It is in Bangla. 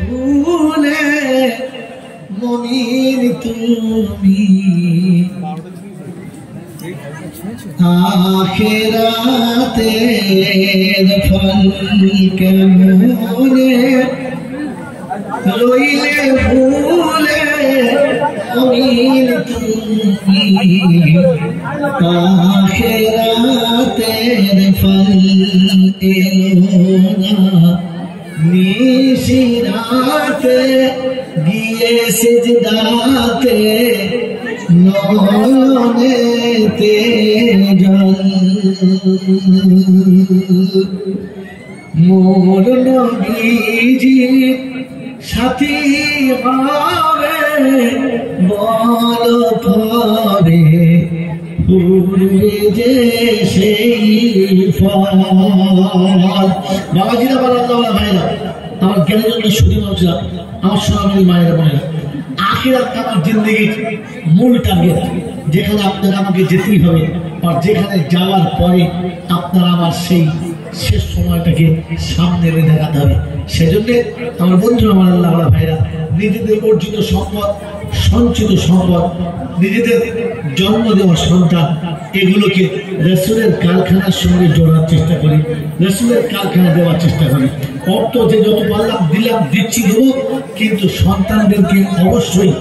ভুলে মুমিন তুমি আখিরাতের ফল কেমনে লইলে ভুলে মুমিন তুমি আখিরাতের ফল এলো না নিশিরাতে গিয়ে সিজদাতে নয়নেতে জল মোর নবীজি সাথী হবে বল পরে পূর্বে যে সেই ফল। বাবাজিরা বলেন আল্লাহ ভাইরা আমার জ্ঞানের জন্য শুধু বলছিলাম আমার সোনামণি মায়েরা বোনেরা আখিরাত আমার জিন্দগির মূল টার্গেট, যেখানে আপনারা আমাকে যেতেই হবে আর যেখানে যাওয়ার পরে আপনারা আমার সেই শেষ সময়টাকে সামনে এনে দেখাতে হবে। সেজন্য আমার বন্ধু আমার আল্লাহ ভাইরা নিজেদের অর্জিত সম্পদ, সঞ্চিত সম্পদ, নিজেদের জন্ম দেওয়া সন্তান এগুলোকে রাসূলের কারখানার সঙ্গে জোড়ার চেষ্টা করি, রাসূলের কারখানা দেওয়ার চেষ্টা করি। অর্থ যে যত পারলাম দিলাম, দিচ্ছি দেবো, কিন্তু সন্তানদেরকে অবশ্যই